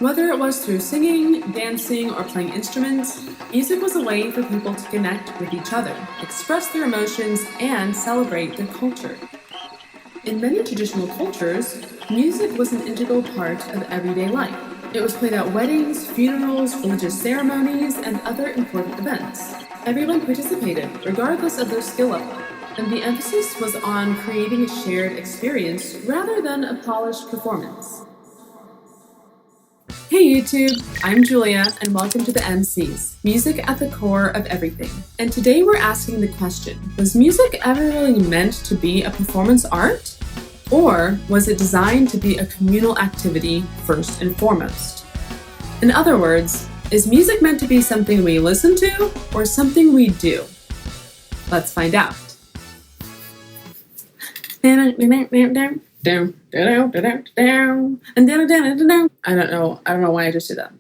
Whether it was through singing, dancing, or playing instruments, music was a way for people to connect with each other, express their emotions, and celebrate their culture. In many traditional cultures, music was an integral part of everyday life. It was played at weddings, funerals, religious ceremonies, and other important events. Everyone participated, regardless of their skill level, and the emphasis was on creating a shared experience rather than a polished performance. Hey YouTube, I'm Julia, and welcome to the MCs, Music at the Core of Everything. And today we're asking the question, was music ever really meant to be a performance art? Or was it designed to be a communal activity first and foremost? In other words, is music meant to be something we listen to or something we do? Let's find out. I don't know why I just did that.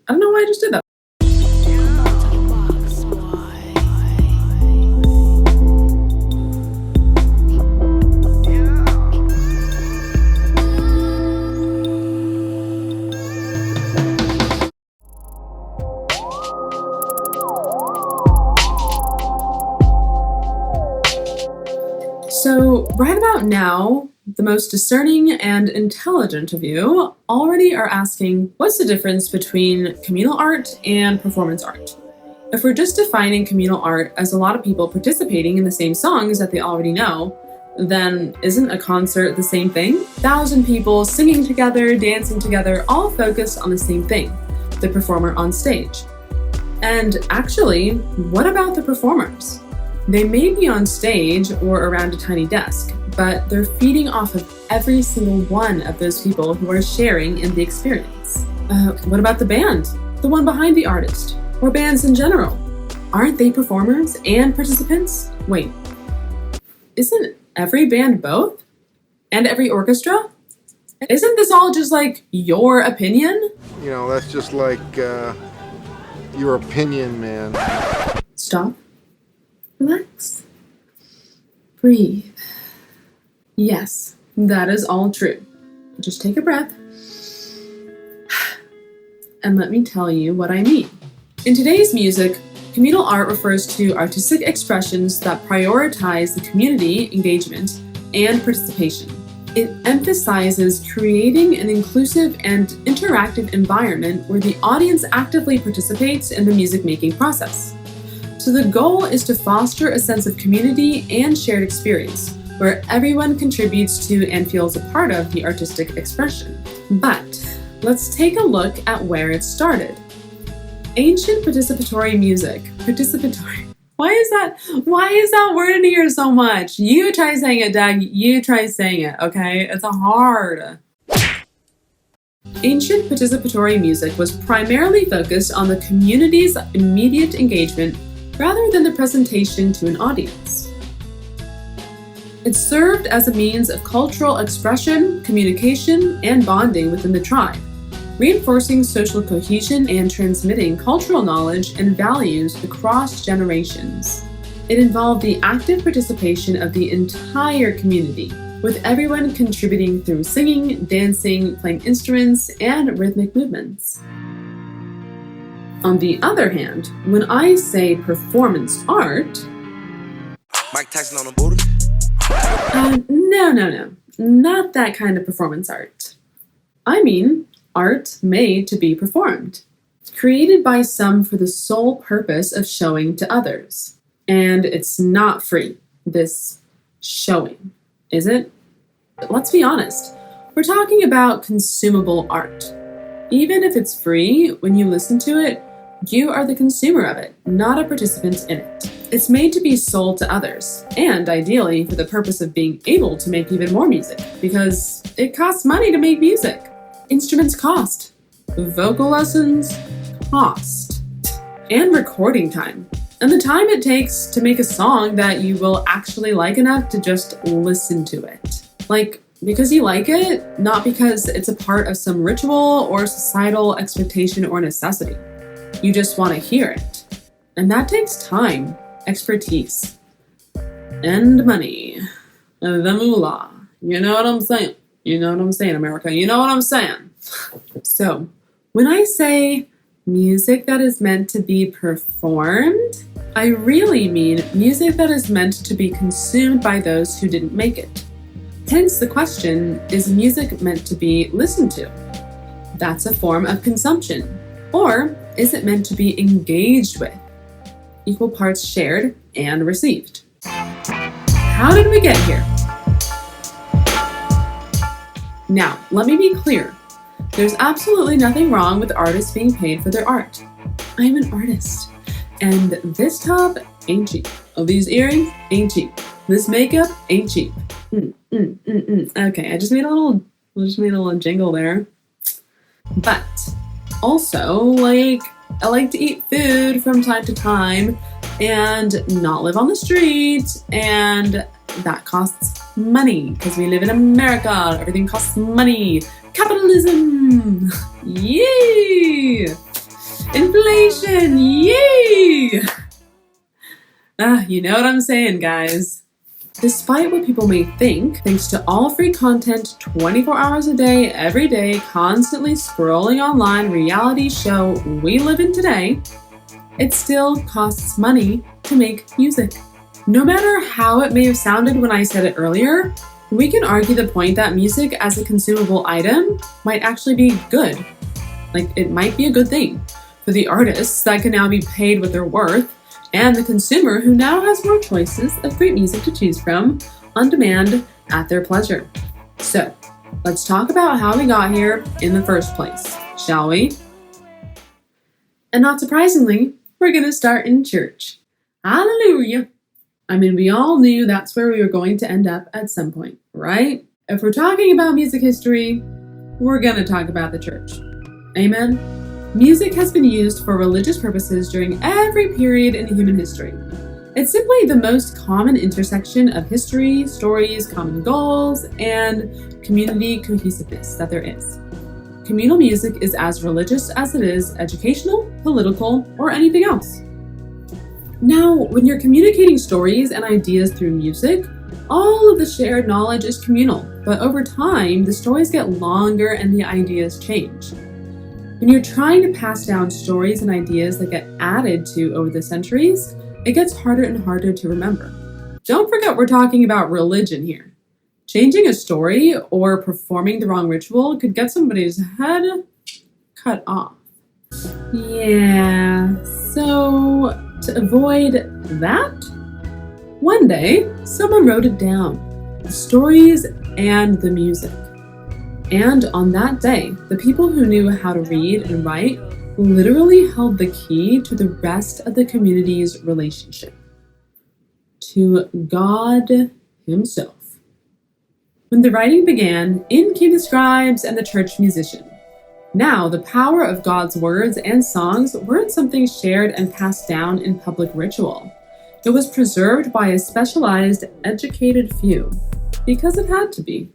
So right about now, the most discerning and intelligent of you already are asking, what's the difference between communal art and performance art? If we're just defining communal art as a lot of people participating in the same songs that they already know, then isn't a concert the same thing? 1,000 people singing together, dancing together, all focused on the same thing, the performer on stage. And actually, what about the performers? They may be on stage or around a tiny desk, but they're feeding off of every single one of those people who are sharing in the experience. What about the band? The one behind the artist? Or bands in general? Aren't they performers and participants? Wait, isn't every band both? And every orchestra? Isn't this all just like your opinion? You know, that's just like your opinion, man. Stop. Relax. Breathe. Yes, that is all true. Just take a breath. And let me tell you what I mean. In today's music, communal art refers to artistic expressions that prioritize the community engagement and participation. It emphasizes creating an inclusive and interactive environment where the audience actively participates in the music-making process. So the goal is to foster a sense of community and shared experience, where everyone contributes to and feels a part of the artistic expression. But let's take a look at where it started. Ancient participatory music. Why is that word in here so much? You try saying it, Doug. You try saying it, okay? It's hard. Ancient participatory music was primarily focused on the community's immediate engagement rather than the presentation to an audience. It served as a means of cultural expression, communication, and bonding within the tribe, reinforcing social cohesion and transmitting cultural knowledge and values across generations. It involved the active participation of the entire community, with everyone contributing through singing, dancing, playing instruments, and rhythmic movements. On the other hand, when I say performance art, Mike Tyson on the booty? No, not that kind of performance art. I mean art made to be performed, created by some for the sole purpose of showing to others. And it's not free, this showing, is it? Let's be honest, we're talking about consumable art. Even if it's free, when you listen to it, you are the consumer of it, not a participant in it. It's made to be sold to others, and ideally for the purpose of being able to make even more music, because it costs money to make music. Instruments cost. Vocal lessons cost. And recording time. And the time it takes to make a song that you will actually like enough to just listen to it. Like, because you like it, not because it's a part of some ritual or societal expectation or necessity. You just want to hear it. And that takes time, expertise, and money. The moolah. You know what I'm saying? You know what I'm saying, America? You know what I'm saying? So, When I say music that is meant to be performed, I really mean music that is meant to be consumed by those who didn't make it. Hence the question, is music meant to be listened to? That's a form of consumption. Or is it meant to be engaged with? Equal parts shared and received. How did we get here? Now, let me be clear. There's absolutely nothing wrong with artists being paid for their art. I'm an artist, and this top ain't cheap. Oh, these earrings ain't cheap. This makeup ain't cheap. Okay, I just made a little jingle there. But also, I like to eat food from time to time and not live on the street, and that costs money because we live in America. Everything costs money. Capitalism! Yay! Inflation! Yay! You know what I'm saying, guys. Despite what people may think, thanks to all free content 24 hours a day, every day, constantly scrolling online reality show we live in today, it still costs money to make music. No matter how it may have sounded when I said it earlier, we can argue the point that music as a consumable item might actually be good. It might be a good thing for the artists that can now be paid what they're worth, and the consumer who now has more choices of great music to choose from on demand at their pleasure. So, let's talk about how we got here in the first place, shall we? And not surprisingly, we're going to start in church. Hallelujah! I mean, we all knew that's where we were going to end up at some point, right? If we're talking about music history, we're going to talk about the church. Amen? Music has been used for religious purposes during every period in human history. It's simply the most common intersection of history, stories, common goals, and community cohesiveness that there is. Communal music is as religious as it is educational, political, or anything else. Now, when you're communicating stories and ideas through music, all of the shared knowledge is communal, but over time, the stories get longer and the ideas change. When you're trying to pass down stories and ideas that get added to over the centuries, it gets harder and harder to remember. Don't forget we're talking about religion here. Changing a story or performing the wrong ritual could get somebody's head cut off. Yeah, so to avoid that, one day someone wrote it down, the stories and the music. And on that day, the people who knew how to read and write literally held the key to the rest of the community's relationship, to God Himself. When the writing began, in came the scribes and the church musician. Now, the power of God's words and songs weren't something shared and passed down in public ritual. It was preserved by a specialized, educated few, because it had to be.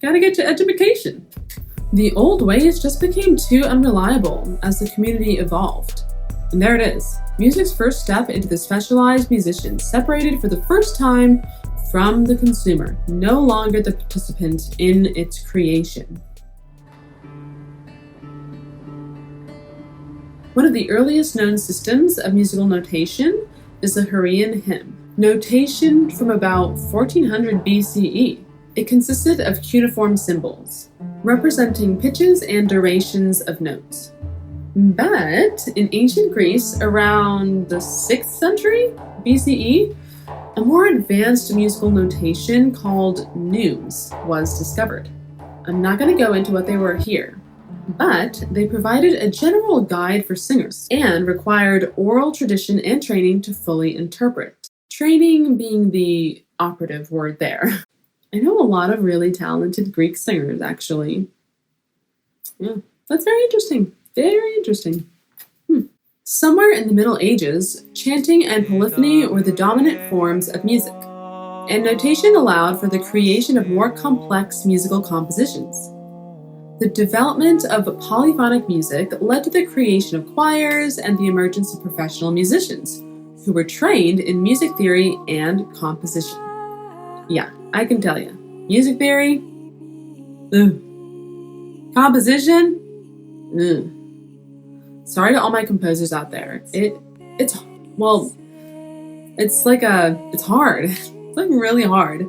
Gotta get your education. The old ways just became too unreliable as the community evolved. And there it is, music's first step into the specialized musician, separated for the first time from the consumer, no longer the participant in its creation. One of the earliest known systems of musical notation is the Hurrian hymn, notation from about 1400 BCE. It consisted of cuneiform symbols, representing pitches and durations of notes. But in ancient Greece, around the 6th century BCE, a more advanced musical notation called neumes was discovered. I'm not going to go into what they were here, but they provided a general guide for singers and required oral tradition and training to fully interpret. Training being the operative word there. I know a lot of really talented Greek singers, actually. Yeah, that's very interesting. Very interesting. Somewhere in the Middle Ages, chanting and polyphony were the dominant forms of music, and notation allowed for the creation of more complex musical compositions. The development of polyphonic music led to the creation of choirs and the emergence of professional musicians, who were trained in music theory and composition. Yeah, I can tell you, music theory, composition, Sorry to all my composers out there. It's hard. It's like really hard.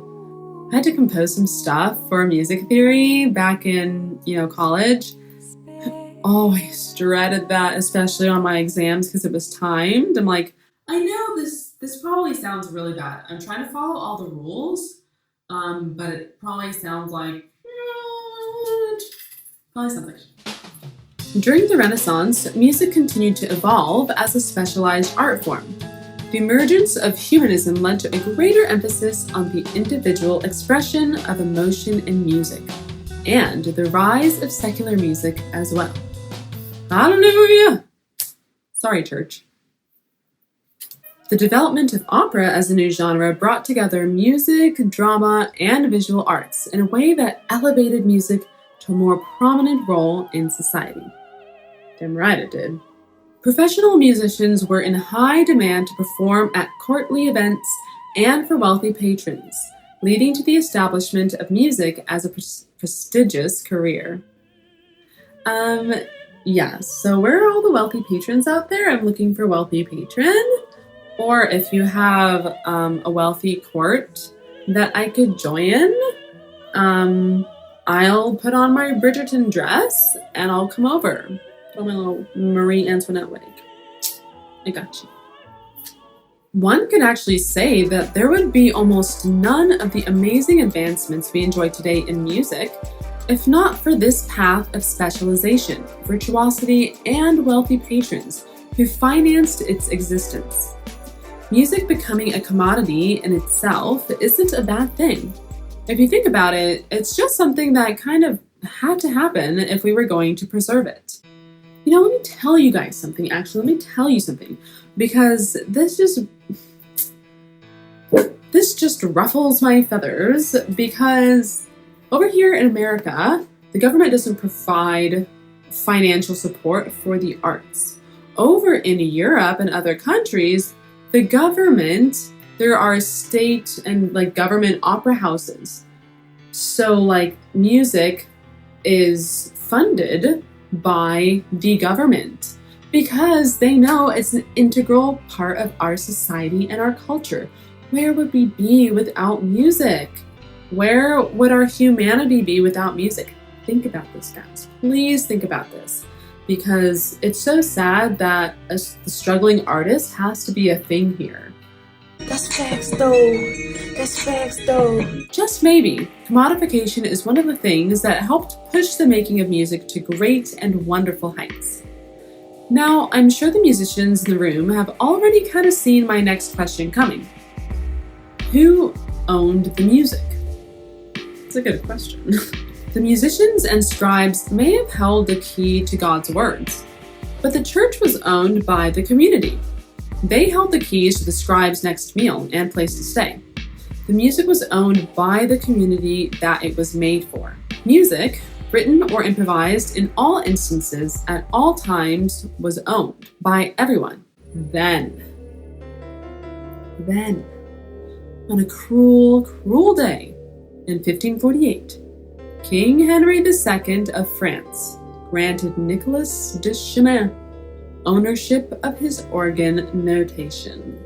I had to compose some stuff for music theory back in, college. Always dreaded that, especially on my exams because it was timed. I'm like, I know this probably sounds really bad. I'm trying to follow all the rules, but it probably sounds like During the Renaissance, music continued to evolve as a specialized art form. The emergence of humanism led to a greater emphasis on the individual expression of emotion in music, and the rise of secular music as well. Hallelujah! Sorry, church. The development of opera as a new genre brought together music, drama, and visual arts in a way that elevated music to a more prominent role in society. Damn right it did. Professional musicians were in high demand to perform at courtly events and for wealthy patrons, leading to the establishment of music as a prestigious career. So where are all the wealthy patrons out there? I'm looking for wealthy patron. Or if you have a wealthy court that I could join, I'll put on my Bridgerton dress and I'll come over. Put on my little Marie Antoinette wig. I got you. One could actually say that there would be almost none of the amazing advancements we enjoy today in music if not for this path of specialization, virtuosity, and wealthy patrons who financed its existence. Music becoming a commodity in itself isn't a bad thing. If you think about it, it's just something that kind of had to happen if we were going to preserve it. Let me tell you guys something, because this just ruffles my feathers, because over here in America, the government doesn't provide financial support for the arts. Over in Europe and other countries, the government, there are state and government opera houses. So music is funded by the government because they know it's an integral part of our society and our culture. Where would we be without music? Where would our humanity be without music? Think about this, guys. Please think about this. Because it's so sad that the struggling artist has to be a thing here. That's facts though. Just maybe, commodification is one of the things that helped push the making of music to great and wonderful heights. Now, I'm sure the musicians in the room have already kind of seen my next question coming. Who owned the music? It's a good question. The musicians and scribes may have held the key to God's words, but the church was owned by the community. They held the keys to the scribe's next meal and place to stay. The music was owned by the community that it was made for. Music, written or improvised in all instances at all times, was owned by everyone. Then, on a cruel, cruel day in 1548, King Henry II of France granted Nicolas de Chemin ownership of his organ notation.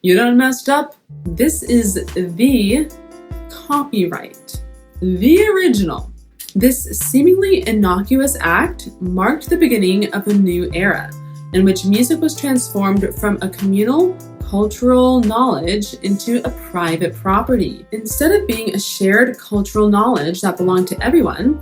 You done messed up? This is the copyright, the original. This seemingly innocuous act marked the beginning of a new era in which music was transformed from a communal cultural knowledge into a private property. Instead of being a shared cultural knowledge that belonged to everyone,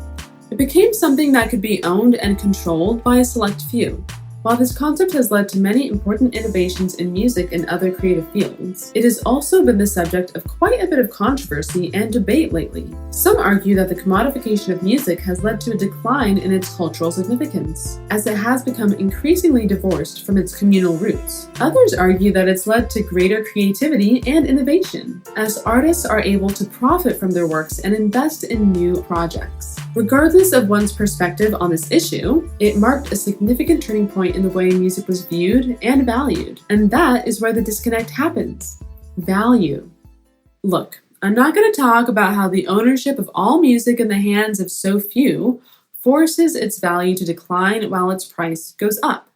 it became something that could be owned and controlled by a select few. While this concept has led to many important innovations in music and other creative fields, it has also been the subject of quite a bit of controversy and debate lately. Some argue that the commodification of music has led to a decline in its cultural significance, as it has become increasingly divorced from its communal roots. Others argue that it's led to greater creativity and innovation, as artists are able to profit from their works and invest in new projects. Regardless of one's perspective on this issue, it marked a significant turning point in the way music was viewed and valued. And that is where the disconnect happens. Value. Look, I'm not going to talk about how the ownership of all music in the hands of so few forces its value to decline while its price goes up.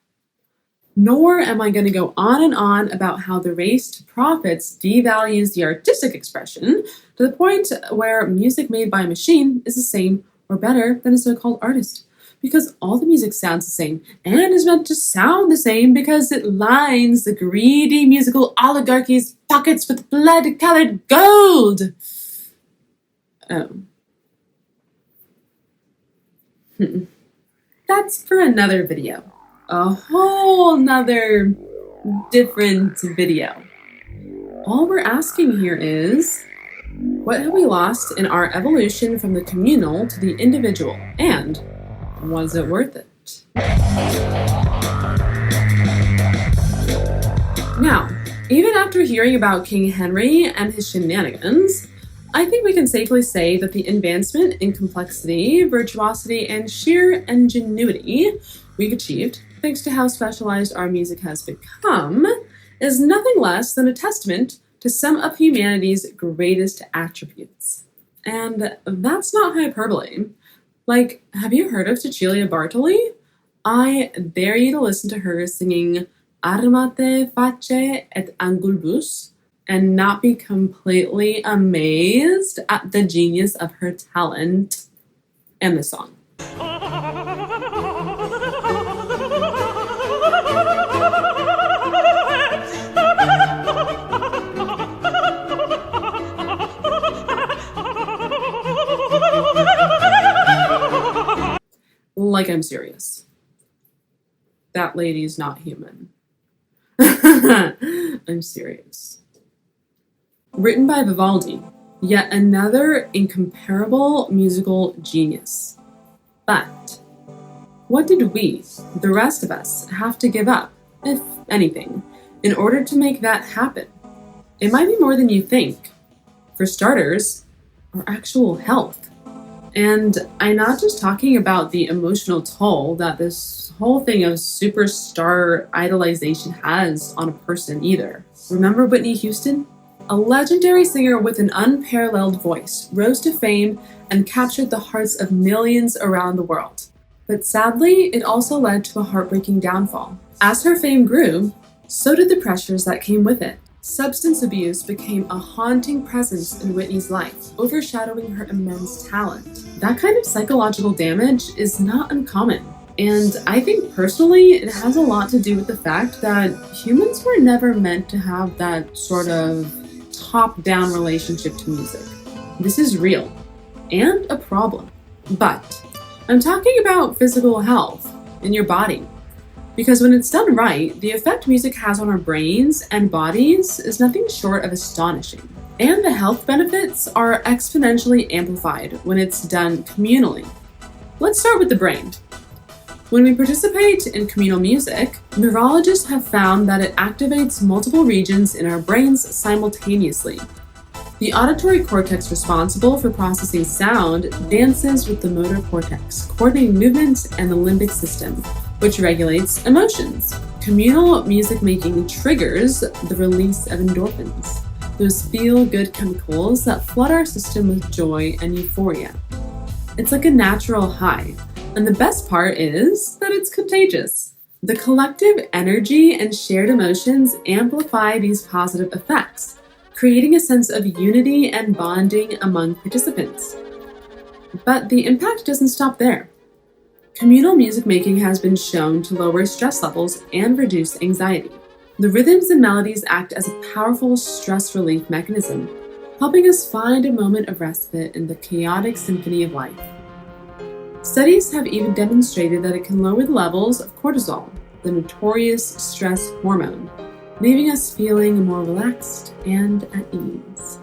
Nor am I going to go on and on about how the race to profits devalues the artistic expression to the point where music made by a machine is the same or better than a so-called artist. Because all the music sounds the same and is meant to sound the same because it lines the greedy musical oligarchy's pockets with blood-colored gold. Oh. That's for another video. A whole nother different video. All we're asking here is, what have we lost in our evolution from the communal to the individual? And was it worth it? Now, even after hearing about King Henry and his shenanigans, I think we can safely say that the advancement in complexity, virtuosity, and sheer ingenuity we've achieved, thanks to how specialized our music has become, is nothing less than a testament to some of humanity's greatest attributes. And that's not hyperbole. Like, have you heard of Cecilia Bartoli? I dare you to listen to her singing Armate face et angulbus and not be completely amazed at the genius of her talent and the song. Like, I'm serious. That lady's not human. I'm serious. Written by Vivaldi, yet another incomparable musical genius. But what did we, the rest of us, have to give up, if anything, in order to make that happen? It might be more than you think. For starters, our actual health. And I'm not just talking about the emotional toll that this whole thing of superstar idolization has on a person either. Remember Whitney Houston? A legendary singer with an unparalleled voice, rose to fame and captured the hearts of millions around the world. But sadly, it also led to a heartbreaking downfall. As her fame grew, so did the pressures that came with it. Substance abuse became a haunting presence in Whitney's life, overshadowing her immense talent. That kind of psychological damage is not uncommon. And I think personally, it has a lot to do with the fact that humans were never meant to have that sort of top-down relationship to music. This is real and a problem. But I'm talking about physical health in your body. Because when it's done right, the effect music has on our brains and bodies is nothing short of astonishing. And the health benefits are exponentially amplified when it's done communally. Let's start with the brain. When we participate in communal music, neurologists have found that it activates multiple regions in our brains simultaneously. The auditory cortex responsible for processing sound dances with the motor cortex, coordinating movement, and the limbic system, which regulates emotions. Communal music making triggers the release of endorphins, those feel-good chemicals that flood our system with joy and euphoria. It's like a natural high, and the best part is that it's contagious. The collective energy and shared emotions amplify these positive effects, creating a sense of unity and bonding among participants. But the impact doesn't stop there. Communal music making has been shown to lower stress levels and reduce anxiety. The rhythms and melodies act as a powerful stress relief mechanism, helping us find a moment of respite in the chaotic symphony of life. Studies have even demonstrated that it can lower the levels of cortisol, the notorious stress hormone, leaving us feeling more relaxed and at ease.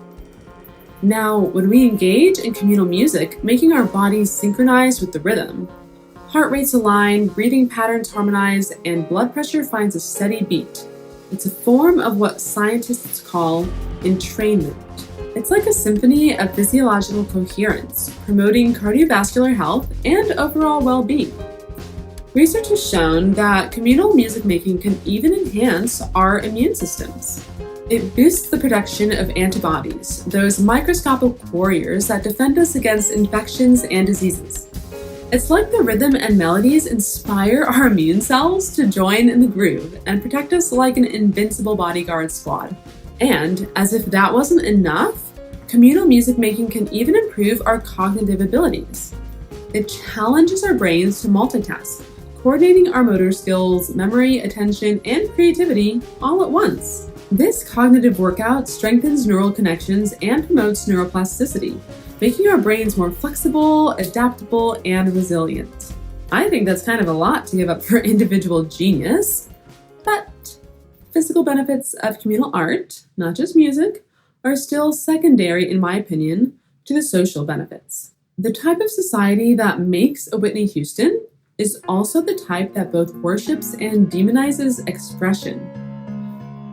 Now, when we engage in communal music, making our bodies synchronize with the rhythm, heart rates align, breathing patterns harmonize, and blood pressure finds a steady beat. It's a form of what scientists call entrainment. It's like a symphony of physiological coherence, promoting cardiovascular health and overall well-being. Research has shown that communal music making can even enhance our immune systems. It boosts the production of antibodies, those microscopic warriors that defend us against infections and diseases. It's like the rhythm and melodies inspire our immune cells to join in the groove and protect us like an invincible bodyguard squad. And as if that wasn't enough, communal music making can even improve our cognitive abilities. It challenges our brains to multitask, coordinating our motor skills, memory, attention, and creativity all at once. This cognitive workout strengthens neural connections and promotes neuroplasticity, making our brains more flexible, adaptable, and resilient. I think that's kind of a lot to give up for individual genius, but physical benefits of communal art, not just music, are still secondary, in my opinion, to the social benefits. The type of society that makes a Whitney Houston is also the type that both worships and demonizes expression.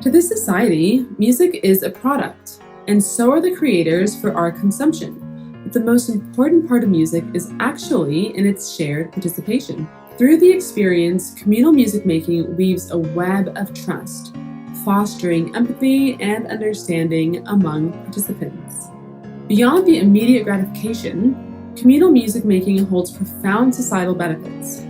To this society, music is a product, and so are the creators for our consumption. But the most important part of music is actually in its shared participation. Through the experience, communal music making weaves a web of trust, fostering empathy and understanding among participants. Beyond the immediate gratification, communal music making holds profound societal benefits.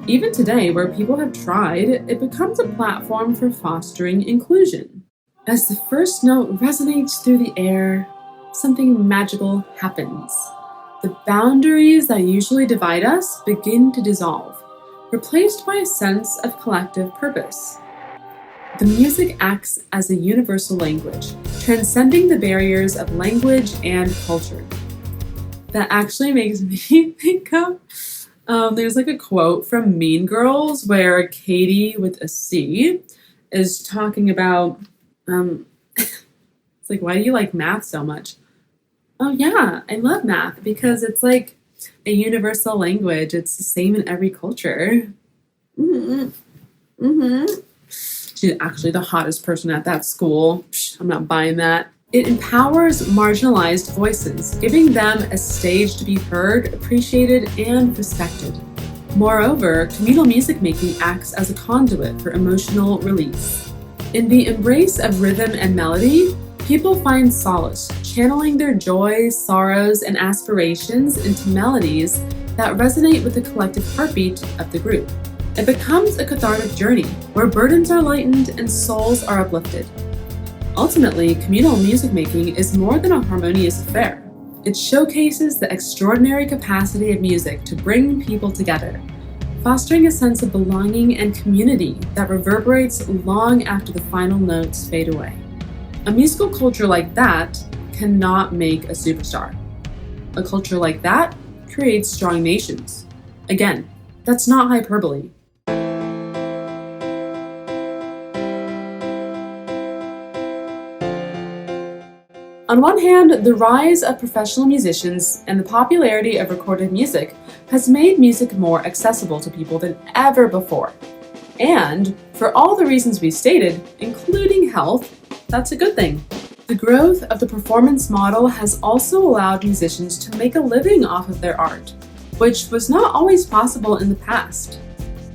Even today, where people have tried, it becomes a platform for fostering inclusion. As the first note resonates through the air, something magical happens. The boundaries that usually divide us begin to dissolve, replaced by a sense of collective purpose. The music acts as a universal language, transcending the barriers of language and culture. That actually makes me think of, there's like a quote from Mean Girls where Katie with a C is talking about, it's like, why do you like math so much? Oh yeah, I love math because it's like a universal language. It's the same in every culture. She's actually the hottest person at that school. I'm not buying that. It empowers marginalized voices, giving them a stage to be heard, appreciated, and respected. Moreover, communal music making acts as a conduit for emotional release. In the embrace of rhythm and melody, people find solace, channeling their joys, sorrows, and aspirations into melodies that resonate with the collective heartbeat of the group. It becomes a cathartic journey where burdens are lightened and souls are uplifted. Ultimately, communal music making is more than a harmonious affair. It showcases the extraordinary capacity of music to bring people together, fostering a sense of belonging and community that reverberates long after the final notes fade away. A musical culture like that cannot make a superstar. A culture like that creates strong nations. Again, that's not hyperbole. On one hand, the rise of professional musicians and the popularity of recorded music has made music more accessible to people than ever before. And for all the reasons we stated, including health, that's a good thing. The growth of the performance model has also allowed musicians to make a living off of their art, which was not always possible in the past.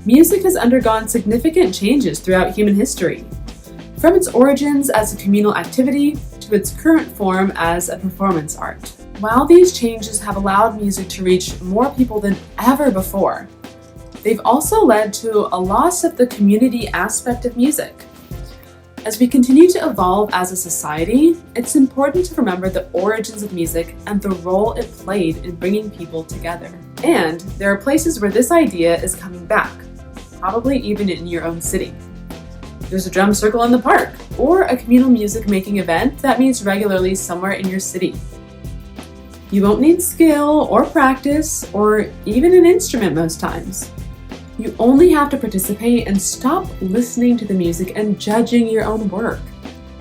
Music has undergone significant changes throughout human history, from its origins as a communal activity to its current form as a performance art. While these changes have allowed music to reach more people than ever before, they've also led to a loss of the community aspect of music. As we continue to evolve as a society, it's important to remember the origins of music and the role it played in bringing people together. And there are places where this idea is coming back, probably even in your own city. There's a drum circle in the park, or a communal music making event that meets regularly somewhere in your city. You won't need skill or practice or even an instrument most times. You only have to participate and stop listening to the music and judging your own work,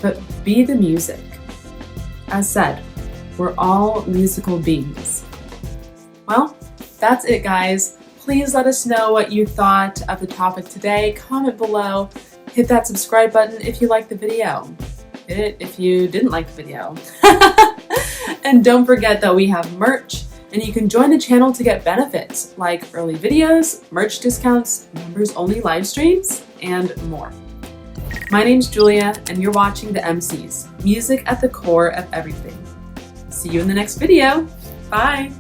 but be the music. As said, we're all musical beings. Well, that's it, guys. Please let us know what you thought of the topic today. Comment below. Hit that subscribe button if you liked the video. Hit it if you didn't like the video. And don't forget that we have merch, and you can join the channel to get benefits like early videos, merch discounts, members-only live streams, and more. My name's Julia, and you're watching The MCs, music at the core of everything. See you in the next video. Bye!